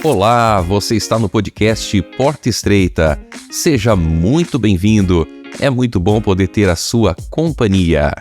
Olá, você está no podcast Porta Estreita. Seja muito bem-vindo. É muito bom poder ter a sua companhia.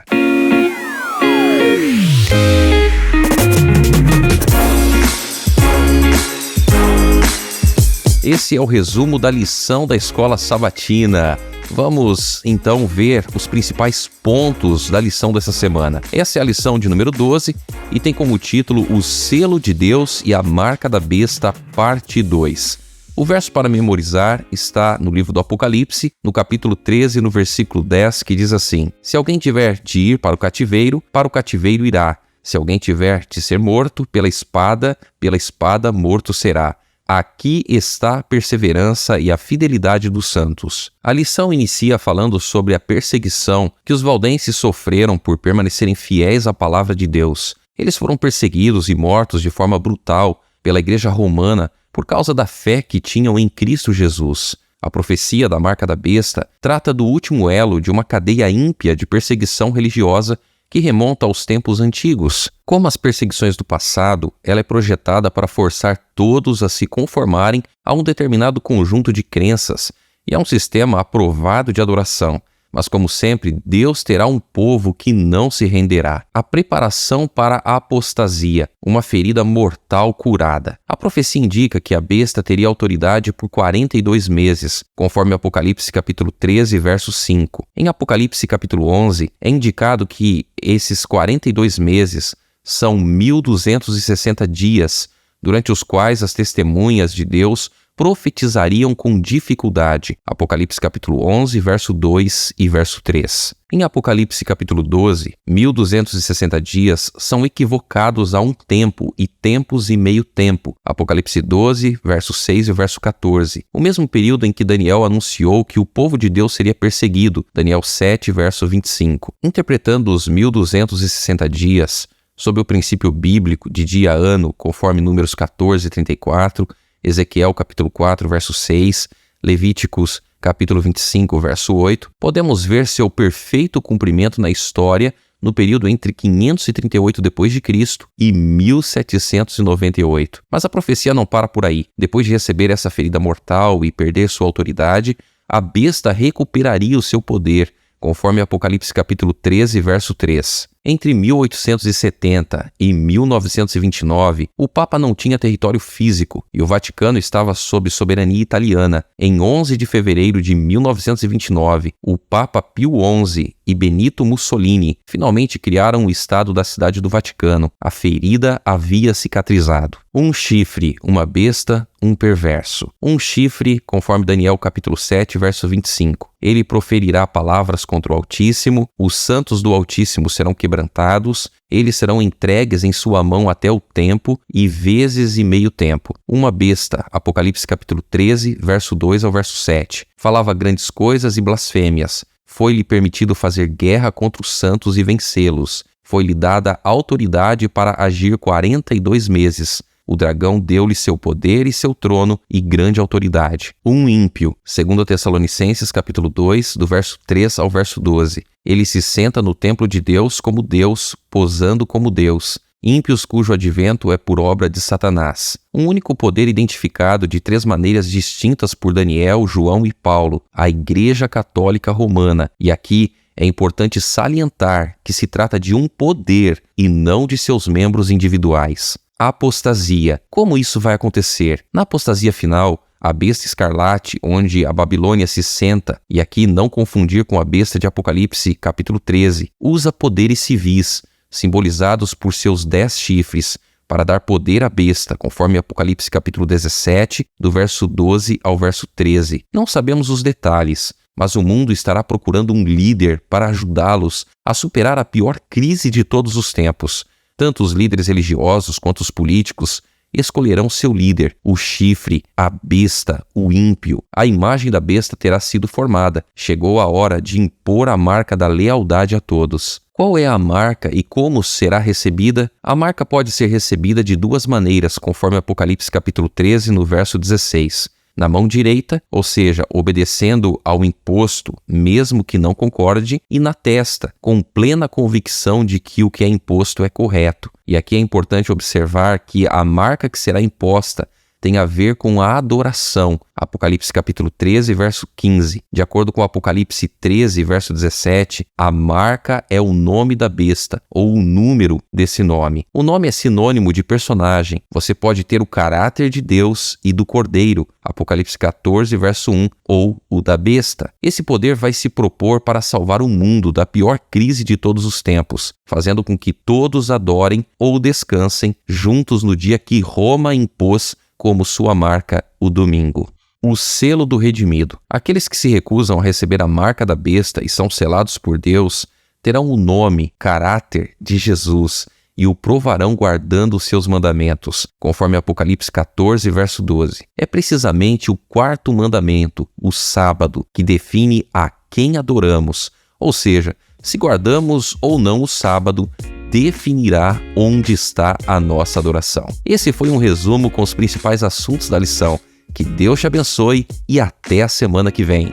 Esse é o resumo da lição da Escola Sabatina. Vamos, então, ver os principais pontos da lição dessa semana. Essa é a lição de número 12 e tem como título O Selo de Deus e a Marca da Besta, parte 2. O verso para memorizar está no livro do Apocalipse, no capítulo 13, no versículo 10, que diz assim: Se alguém tiver de ir para o cativeiro irá. Se alguém tiver de ser morto, pela espada morto será. Aqui está a perseverança e a fidelidade dos santos. A lição inicia falando sobre a perseguição que os valdenses sofreram por permanecerem fiéis à palavra de Deus. Eles foram perseguidos e mortos de forma brutal pela Igreja Romana por causa da fé que tinham em Cristo Jesus. A profecia da marca da besta trata do último elo de uma cadeia ímpia de perseguição religiosa que remonta aos tempos antigos. Como as perseguições do passado, ela é projetada para forçar todos a se conformarem a um determinado conjunto de crenças e a um sistema aprovado de adoração. Mas, como sempre, Deus terá um povo que não se renderá. A preparação para a apostasia, uma ferida mortal curada. A profecia indica que a besta teria autoridade por 42 meses, conforme Apocalipse capítulo 13, verso 5. Em Apocalipse capítulo 11, é indicado que esses 42 meses são 1260 dias, durante os quais as testemunhas de Deus profetizariam com dificuldade. Apocalipse capítulo 11, verso 2 e verso 3. Em Apocalipse capítulo 12, 1260 dias são equivocados a um tempo e tempos e meio tempo. Apocalipse 12, verso 6 e verso 14. O mesmo período em que Daniel anunciou que o povo de Deus seria perseguido. Daniel 7, verso 25. Interpretando os 1260 dias sob o princípio bíblico de dia a ano, conforme Números 14 e 34, Ezequiel capítulo 4, verso 6, Levíticos capítulo 25, verso 8, podemos ver seu perfeito cumprimento na história no período entre 538 d.C. e 1798. Mas a profecia não para por aí. Depois de receber essa ferida mortal e perder sua autoridade, a besta recuperaria o seu poder, conforme Apocalipse capítulo 13, verso 3. Entre 1870 e 1929, o Papa não tinha território físico e o Vaticano estava sob soberania italiana. Em 11 de fevereiro de 1929, o Papa Pio XI e Benito Mussolini finalmente criaram o Estado da Cidade do Vaticano. A ferida havia cicatrizado. Um chifre, uma besta, um perverso. Um chifre, conforme Daniel capítulo 7, verso 25. Ele proferirá palavras contra o Altíssimo, os santos do Altíssimo serão quebrantados, eles serão entregues em sua mão até o tempo e vezes e meio tempo. Uma besta, Apocalipse capítulo 13, verso 2 ao verso 7. Falava grandes coisas e blasfêmias. Foi-lhe permitido fazer guerra contra os santos e vencê-los. Foi-lhe dada autoridade para agir 42 meses. O dragão deu-lhe seu poder e seu trono e grande autoridade. Um ímpio, segundo Tessalonicenses capítulo 2, do verso 3 ao verso 12. Ele se senta no templo de Deus como Deus, posando como Deus. Ímpios cujo advento é por obra de Satanás. Um único poder identificado de 3 maneiras distintas por Daniel, João e Paulo, a Igreja Católica Romana. E aqui é importante salientar que se trata de um poder e não de seus membros individuais. A apostasia. Como isso vai acontecer? Na apostasia final, a besta escarlate, onde a Babilônia se senta, e aqui não confundir com a besta de Apocalipse, capítulo 13, usa poderes civis, simbolizados por seus 10 chifres, para dar poder à besta, conforme Apocalipse capítulo 17, do verso 12 ao verso 13. Não sabemos os detalhes, mas o mundo estará procurando um líder para ajudá-los a superar a pior crise de todos os tempos. Tanto os líderes religiosos quanto os políticos escolherão seu líder, o chifre, a besta, o ímpio. A imagem da besta terá sido formada. Chegou a hora de impor a marca da lealdade a todos. Qual é a marca e como será recebida? A marca pode ser recebida de 2 maneiras, conforme Apocalipse capítulo 13, no verso 16. Na mão direita, ou seja, obedecendo ao imposto, mesmo que não concorde, e na testa, com plena convicção de que o que é imposto é correto. E aqui é importante observar que a marca que será imposta tem a ver com a adoração. Apocalipse capítulo 13, verso 15. De acordo com Apocalipse 13, verso 17, a marca é o nome da besta, ou o número desse nome. O nome é sinônimo de personagem. Você pode ter o caráter de Deus e do Cordeiro, Apocalipse 14, verso 1, ou o da besta. Esse poder vai se propor para salvar o mundo da pior crise de todos os tempos, fazendo com que todos adorem ou descansem juntos no dia que Roma impôs como sua marca o domingo. O selo do redimido. Aqueles que se recusam a receber a marca da besta e são selados por Deus terão o nome, caráter de Jesus e o provarão guardando os seus mandamentos, conforme Apocalipse 14, verso 12. É precisamente o quarto mandamento, o sábado, que define a quem adoramos, ou seja, se guardamos ou não o sábado, definirá onde está a nossa adoração. Esse foi um resumo com os principais assuntos da lição. Que Deus te abençoe e até a semana que vem.